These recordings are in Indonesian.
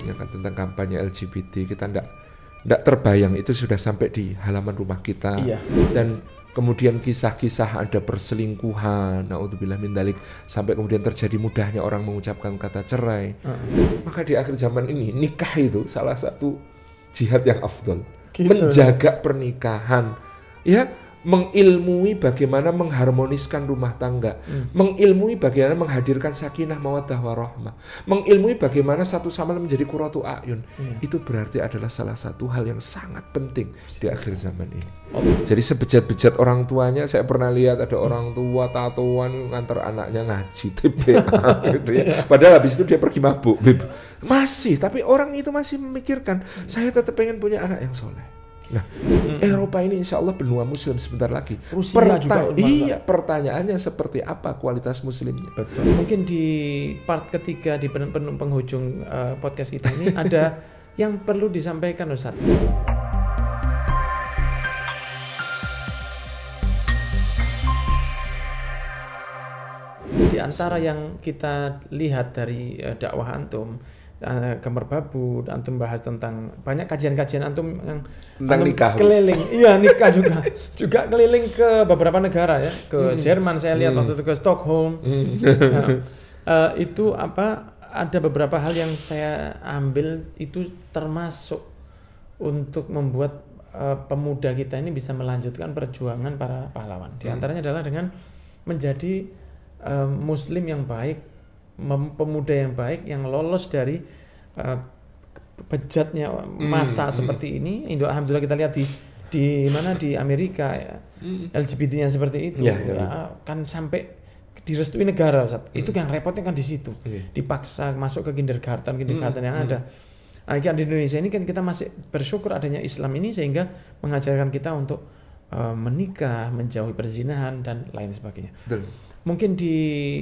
ya kan, tentang kampanye LGBT, kita ndak terbayang itu sudah sampai di halaman rumah kita. Iya. Dan kemudian kisah-kisah ada perselingkuhan, naudzubillah min dzalik, sampai kemudian terjadi mudahnya orang mengucapkan kata cerai. Maka di akhir zaman ini nikah itu salah satu jihad yang afdol. Menjaga pernikahan, ya, mengilmui bagaimana mengharmoniskan rumah tangga, mengilmui bagaimana menghadirkan sakinah mawaddah warahmah, mengilmui bagaimana satu sama lain menjadi qurratu a'yun. Itu berarti adalah salah satu hal yang sangat penting di akhir zaman ini. Jadi sebejat-bejat orang tuanya, saya pernah lihat ada orang tua tatoan nganter anaknya ngaji TPA gitu ya. Padahal habis itu dia pergi mabuk, masih, tapi orang itu masih memikirkan saya tetap pengen punya anak yang soleh. Nah, Eropa ini insya Allah benua muslim sebentar lagi. Rusia juga. Iya, pertanyaannya seperti apa kualitas muslimnya? Betul. Mungkin di part ketiga di penghujung podcast kita ini ada yang perlu disampaikan, Ustaz. Di antara yang kita lihat dari dakwah antum, gambar babu, antum bahas tentang banyak kajian-kajian antum yang tentang nikah, keliling, iya nikah juga keliling ke beberapa negara ya, ke Jerman saya lihat waktu itu, ke Stockholm. Nah, itu ada beberapa hal yang saya ambil itu termasuk untuk membuat pemuda kita ini bisa melanjutkan perjuangan para pahlawan. Di antaranya adalah dengan menjadi muslim yang baik, pemuda yang baik yang lolos dari bejatnya masa seperti ini. Alhamdulillah kita lihat di mana di Amerika ya, LGBT-nya seperti itu ya, kan sampai direstui negara, Ustaz. Itu yang repotnya kan di situ. Dipaksa masuk ke kindergarten yang ada. Nah, di Indonesia ini kan kita masih bersyukur adanya Islam ini sehingga mengajarkan kita untuk menikah, menjauhi perzinahan dan lain sebagainya. Mungkin di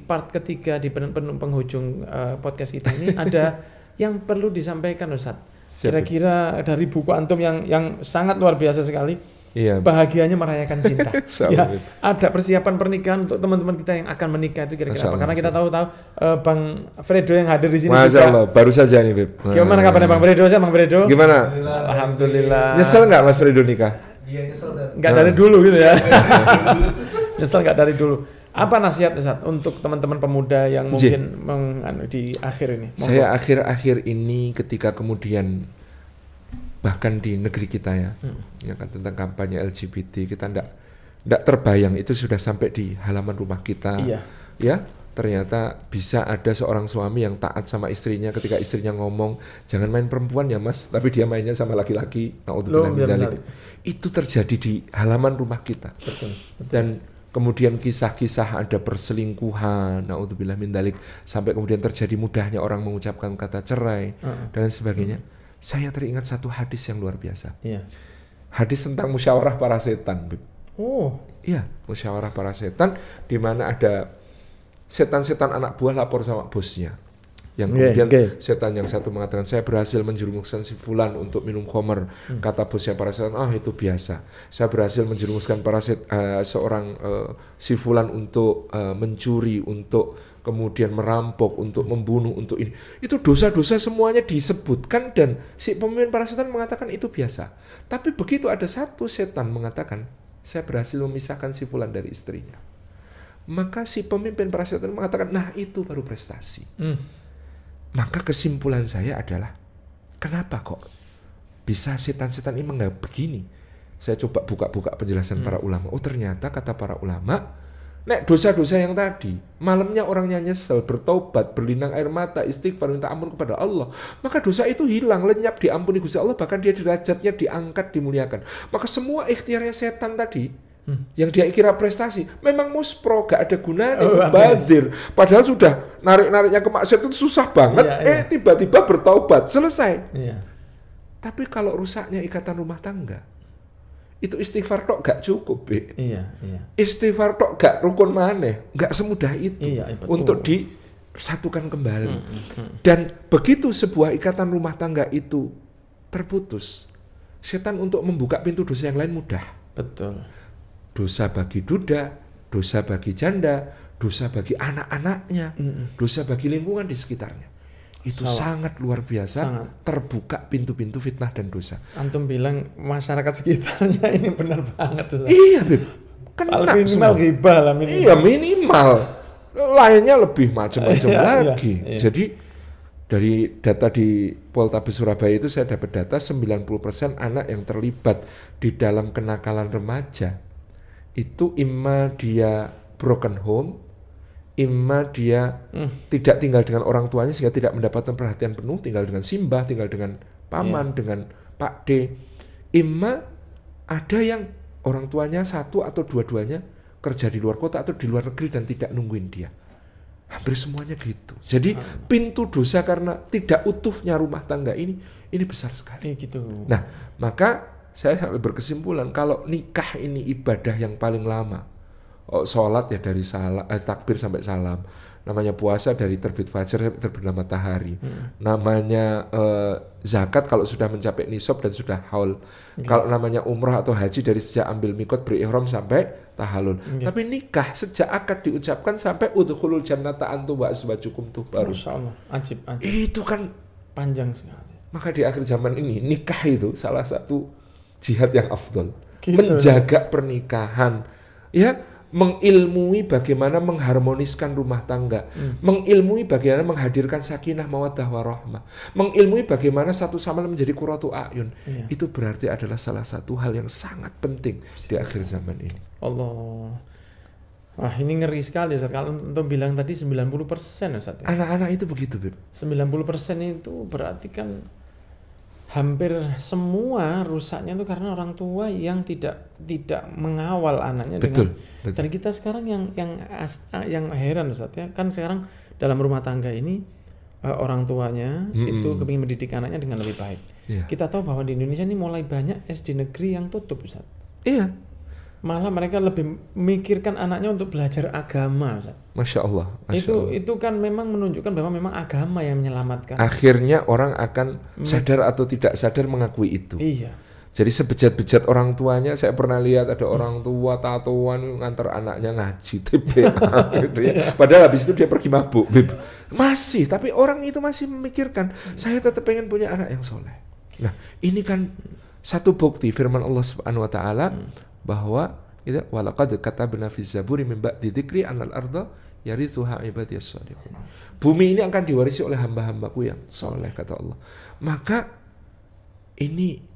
part ketiga di penghujung podcast kita ini ada yang perlu disampaikan, Ustaz. Kira-kira dari buku antum yang sangat luar biasa sekali. Iya. Bahagianya merayakan cinta. Ya, ada persiapan pernikahan untuk teman-teman kita yang akan menikah itu kira-kira apa? Karena kita tahu Bang Fredo yang hadir di sini Masya Allah, baru saja nih, Beb. Gimana kabarnya Bang Fredo? Bang Fredo? Gimana? Alhamdulillah. Nyesel nggak Mas Fredo nikah? Iya, nyesel. Nggak dari dulu gitu ya. Nyesel nggak dari dulu. Apa nasihat, Ustaz, untuk teman-teman pemuda yang mungkin di akhir ini? Saya akhir-akhir ini ketika kemudian bahkan di negeri kita ya kan, tentang kampanye LGBT, kita ndak terbayang itu sudah sampai di halaman rumah kita. Ya, ternyata bisa ada seorang suami yang taat sama istrinya ketika istrinya ngomong jangan main perempuan ya Mas, tapi dia mainnya sama laki-laki. Naudzubillah min dzalik. Itu terjadi di halaman rumah kita. Betul. Dan kemudian kisah-kisah ada perselingkuhan, naudzubillah min dzalik, sampai kemudian terjadi mudahnya orang mengucapkan kata cerai dan sebagainya. Saya teringat satu hadis yang luar biasa. Hadis tentang musyawarah para setan. Iya, musyawarah para setan, di mana ada setan-setan anak buah lapor sama bosnya. Yang kemudian setan yang satu mengatakan saya berhasil menjerumuskan si fulan untuk minum khamr. Kata bosnya para setan, itu biasa. Saya berhasil menjerumuskan seorang si fulan untuk mencuri, untuk kemudian merampok, untuk membunuh, untuk ini. Itu dosa-dosa semuanya disebutkan dan si pemimpin para setan mengatakan itu biasa. Tapi begitu ada satu setan mengatakan saya berhasil memisahkan si fulan dari istrinya, maka si pemimpin para setan mengatakan nah itu baru prestasi. Maka kesimpulan saya adalah, kenapa kok bisa setan-setan ini menganggap begini? Saya coba buka-buka penjelasan para ulama. Ternyata kata para ulama, nek dosa-dosa yang tadi, malamnya orangnya nyesel, bertobat, berlinang air mata, istighfar, minta ampun kepada Allah, maka dosa itu hilang, lenyap, diampuni Gusti Allah, bahkan dia derajatnya diangkat, dimuliakan. Maka semua ikhtiarnya setan tadi, yang dia kira prestasi, memang muspro, gak ada gunanya, mubazir. Padahal sudah narik-nariknya ke maksiat itu susah banget, tiba-tiba bertaubat, selesai. Tapi kalau rusaknya ikatan rumah tangga, itu istighfar tok gak cukup, istighfar tok gak rukun maneh, gak semudah itu untuk disatukan kembali. Dan begitu sebuah ikatan rumah tangga itu terputus, setan untuk membuka pintu dosa yang lain mudah. Betul. Dosa bagi duda, dosa bagi janda, dosa bagi anak-anaknya, dosa bagi lingkungan di sekitarnya. itu sangat luar biasa, terbuka pintu-pintu fitnah dan dosa. Antum bilang masyarakat sekitarnya ini benar banget tuh. Iya, Beb. Kena minimal ghibah lah minimal. Iya, minimal. Lainnya lebih macam-macam lagi. Iya. Jadi dari data di Poltabes Surabaya itu saya dapat data 90% anak yang terlibat di dalam kenakalan remaja itu imma dia broken home, imma dia tidak tinggal dengan orang tuanya sehingga tidak mendapatkan perhatian penuh, tinggal dengan simbah, tinggal dengan paman, dengan Pak D. Imma ada yang orang tuanya satu atau dua-duanya kerja di luar kota atau di luar negeri dan tidak nungguin dia. Hampir semuanya gitu. Jadi pintu dosa karena tidak utuhnya rumah tangga ini besar sekali. Gitu. Nah, maka saya sampai berkesimpulan kalau nikah ini ibadah yang paling lama. Sholat ya dari takbir sampai salam. Namanya puasa dari terbit fajar sampai terbenam matahari. Namanya zakat kalau sudah mencapai nisab dan sudah haul. Kalau namanya umrah atau haji dari sejak ambil mikot berihram sampai tahallul. Tapi nikah sejak akad diucapkan sampai udkhulul jannata antum wa azwajukum tuhbarun. Masya Allah, ajib. Itu kan panjang sekali. Maka di akhir zaman ini nikah itu salah satu jihad yang afdol. Gitu. Menjaga pernikahan, ya, mengilmui bagaimana mengharmoniskan rumah tangga, mengilmui bagaimana menghadirkan sakinah mawaddah warahmah, mengilmui bagaimana satu sama lain menjadi qurratu a'yun. Itu berarti adalah salah satu hal yang sangat penting di akhir zaman ini. Allah. Wah, ini ngeri sekali Ustaz. Kalau untuk bilang tadi 90% Ustaz. Anak-anak itu begitu, Beb. 90% itu berarti kan hampir semua rusaknya itu karena orang tua yang tidak mengawal anaknya. Betul. Dan kita sekarang yang heran Ustaz ya, kan sekarang dalam rumah tangga ini orang tuanya itu kepingin mendidik anaknya dengan lebih baik. Kita tahu bahwa di Indonesia ini mulai banyak SD negeri yang tutup Ustaz. Iya. Malah mereka lebih memikirkan anaknya untuk belajar agama Ustaz. Masya Allah. Itu kan memang menunjukkan bahwa memang agama yang menyelamatkan. Akhirnya orang akan sadar atau tidak sadar mengakui itu. Iya. Jadi sebejat-bejat orang tuanya, saya pernah lihat ada orang tua tatoan nganter anaknya ngaji TPA gitu ya. Padahal habis itu dia pergi mabuk. Masih, tapi orang itu masih memikirkan saya tetap pengen punya anak yang soleh. Nah, ini kan satu bukti firman Allah Subhanahu wa taala bahwa itu walaqad katabna fiz zaburi min ba'di dzikri annal arda yarithuha ibadiyas shalihun. Bumi ini akan diwarisi oleh hamba-hambaku yang soleh, kata Allah. Maka ini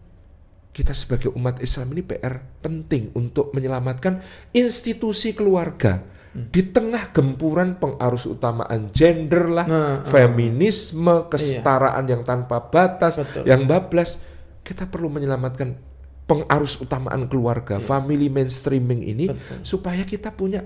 kita sebagai umat Islam ini PR penting untuk menyelamatkan institusi keluarga di tengah gempuran pengarus utamaan gender lah, feminisme, kesetaraan yang tanpa batas, yang bablas. Kita perlu menyelamatkan pengarus utamaan keluarga, family mainstreaming ini, supaya kita punya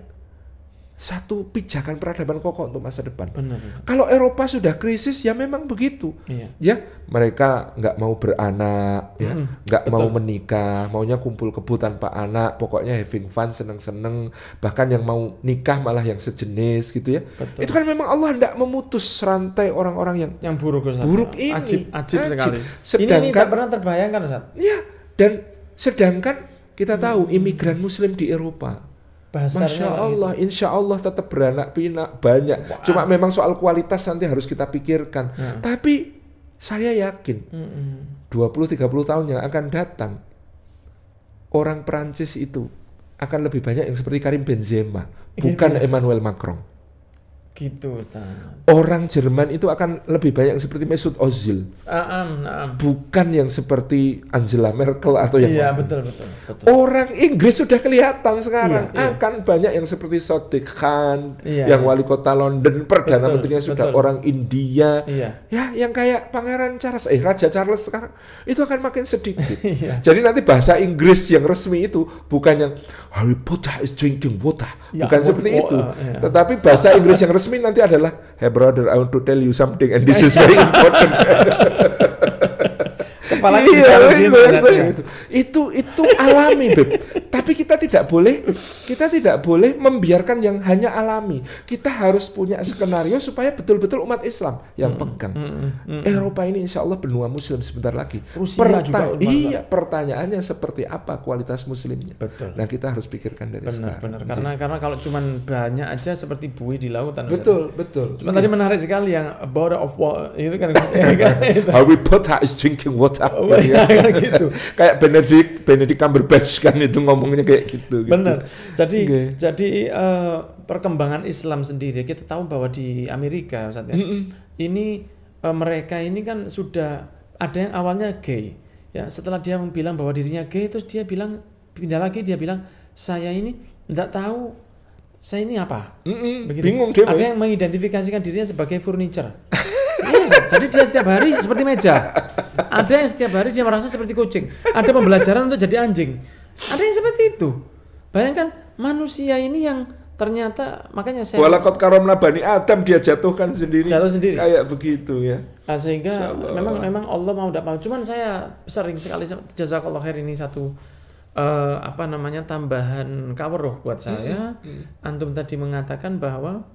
satu pijakan peradaban kokoh untuk masa depan. Benar. Kalau Eropa sudah krisis, ya memang begitu. Ya, mereka nggak mau beranak, ya, nggak mau menikah, maunya kumpul kebo tanpa anak, pokoknya having fun, seneng-seneng. Bahkan yang mau nikah malah yang sejenis gitu ya. Itu kan memang Allah hendak memutus rantai orang-orang yang buruk ini. Ajib sekali. Sedangkan ini tak pernah terbayangkan Ustaz. Ya, dan sedangkan kita tahu imigran Muslim di Eropa. Masya Allah, insya Allah tetap beranak pinak banyak. Cuma memang soal kualitas nanti harus kita pikirkan. Tapi saya yakin 20-30 tahun yang akan datang, orang Perancis itu akan lebih banyak yang seperti Karim Benzema, bukan Emmanuel Macron. Gitu, orang Jerman itu akan lebih banyak yang seperti Mesut Ozil, bukan yang seperti Angela Merkel atau yang lain. Betul. Orang Inggris sudah kelihatan sekarang akan banyak yang seperti Sadiq Khan, yang wali kota London, perdana menterinya sudah orang India, ya, yang kayak Pangeran Charles, Raja Charles sekarang itu akan makin sedikit. Jadi nanti bahasa Inggris yang resmi itu bukan yang Harry Potter is drinking water, bukan seperti itu, tetapi bahasa Inggris yang resmi nanti adalah, hey brother, I want to tell you something and this is very important. Kepala itu alami, Beb. Tapi kita tidak boleh membiarkan yang hanya alami. Kita harus punya skenario supaya betul-betul umat Islam yang pegang. Eropa ini insya Allah benua muslim sebentar lagi. Pertanyaannya seperti apa kualitas muslimnya? Betul. Nah, kita harus pikirkan dari sekarang. Karena kalau cuman banyak aja seperti buih di lautan. Betul. Cuma tadi menarik sekali yang a bottle of water itu kan. Harry Potter is drinking water. Gitu. Kayak Benedict Cumberbatch kan itu ngomongnya kayak gitu. Benar. Jadi perkembangan Islam sendiri kita tahu bahwa di Amerika Ustaz, ya, ini mereka ini kan sudah ada yang awalnya gay. Ya, setelah dia bilang bahwa dirinya gay, terus dia bilang pindah lagi, dia bilang saya ini enggak tahu saya ini apa. Bingung dia. Ada yang mengidentifikasikan dirinya sebagai furniture. Jadi dia setiap hari seperti meja. Ada yang setiap hari dia merasa seperti kucing. Ada pembelajaran untuk jadi anjing. Ada yang seperti itu. Bayangkan manusia ini yang ternyata, makanya saya walaqad karamna bani Adam, dia jatuhkan sendiri. Jatuh sendiri. Kayak begitu ya. Sehingga memang Allah mau tidak mau. Cuman saya sering sekali, jazakallah khair, ini satu tambahan kawruh buat saya. Antum tadi mengatakan bahwa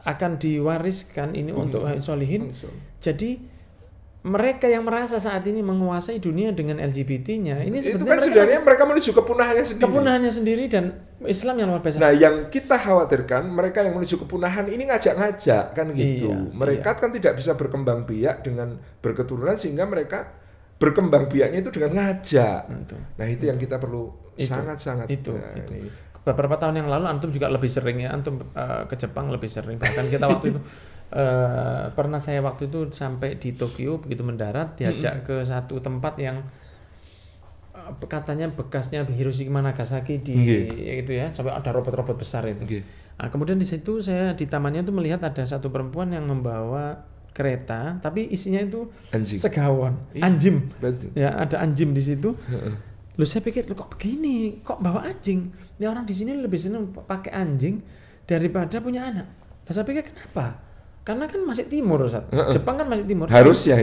akan diwariskan ini untuk solihin. Jadi mereka yang merasa saat ini menguasai dunia dengan LGBT-nya, ini sebenarnya mereka menuju kepunahannya sendiri. Kepunahannya sendiri dan Islam yang luar biasa. Nah, yang kita khawatirkan mereka yang menuju kepunahan ini ngajak-ngajak kan gitu. Mereka kan tidak bisa berkembang biak dengan berketurunan, sehingga mereka berkembang biaknya itu dengan ngajak. Nah, itu yang kita perlu sangat-sangat. Beberapa tahun yang lalu antum juga lebih sering ya, antum ke Jepang lebih sering. Bahkan kita waktu itu pernah saya waktu itu sampai di Tokyo, begitu mendarat diajak ke satu tempat yang katanya bekasnya Hiroshima Nagasaki itu ya, sampai ada robot-robot besar itu. Nah, kemudian di situ saya di tamannya itu melihat ada satu perempuan yang membawa kereta, tapi isinya itu segawon, anjing. Ya, ada anjing di situ. Lu saya pikir, kok begini, kok bawa anjing? Ini orang di sini lebih senang pakai anjing daripada punya anak. Nah, saya pikir kenapa? Karena kan masih timur, Ustaz. Jepang kan masih timur. Harusnya.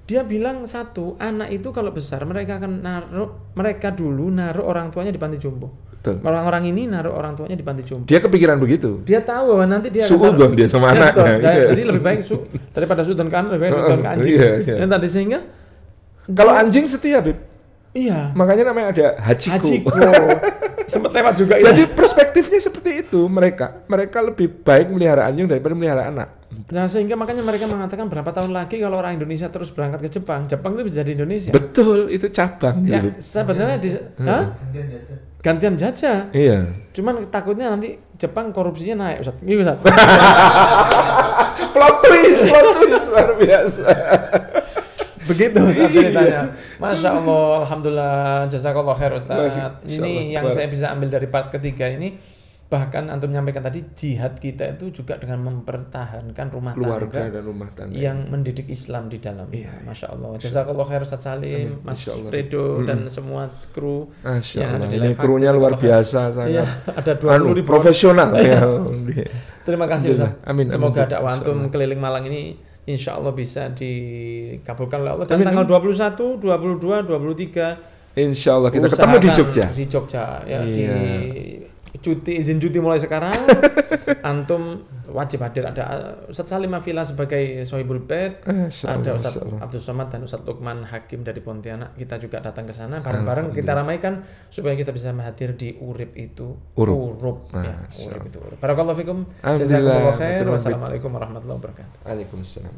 Dia bilang satu, anak itu kalau besar mereka akan mereka dulu naruh orang tuanya di panti jompo. Betul. Orang-orang ini naruh orang tuanya di panti jompo. Dia kepikiran begitu. Dia tahu bahwa nanti dia suudon dia sama anaknya. Jadi lebih baik daripada suudon kan, lebih baik suudon ke anjing. Dan tadi sehingga kalau anjing setia, Bib. Iya. Makanya namanya ada Hachiko. Sempat lewat juga. Jadi perspektifnya seperti itu mereka lebih baik melihara anjing daripada melihara anak. Nah, sehingga makanya mereka mengatakan berapa tahun lagi kalau orang Indonesia terus berangkat ke Jepang itu bisa jadi Indonesia. Betul, itu cabang. Ya, sebenarnya gantian jajah. Iya. Cuman takutnya nanti Jepang korupsinya naik, Ustaz. Iya, Ustaz. Plot twist luar biasa. Begitu ceritanya. Masya Allah, alhamdulillah, jazakallah khair Ustaz. Ini yang saya bisa ambil dari part ketiga ini. Bahkan antum menyampaikan tadi, jihad kita itu juga dengan mempertahankan keluarga dan rumah tangga yang mendidik Islam di dalam. Masya Allah. Jazakallah khair Ustaz Salim, Mas Fredo dan semua kru yang ada di live. Ini krunya luar biasa sangat. Ada 20.000 profesional ya. Terima kasih Ustaz. Amin. Semoga dakwah antum keliling Malang ini insya Allah bisa dikabulkan oleh Allah. Dan tanggal 21, 22, 23 insya Allah kita ketemu di Jogja. Di Jogja ya, izin cuti mulai sekarang. Antum wajib hadir. Ada Ustaz Salim Afila sebagai Sohibul Bait, ada Ustaz Abdul Somad dan Ustaz Lukman Hakim dari Pontianak. Kita juga datang ke sana bareng-bareng, kita ramaikan supaya kita bisa hadir di Urip itu Urip. Barakallahu fikum. Jazakumullah khair. Wassalamualaikum warahmatullahi wabarakatuh. Waalaikumsalam.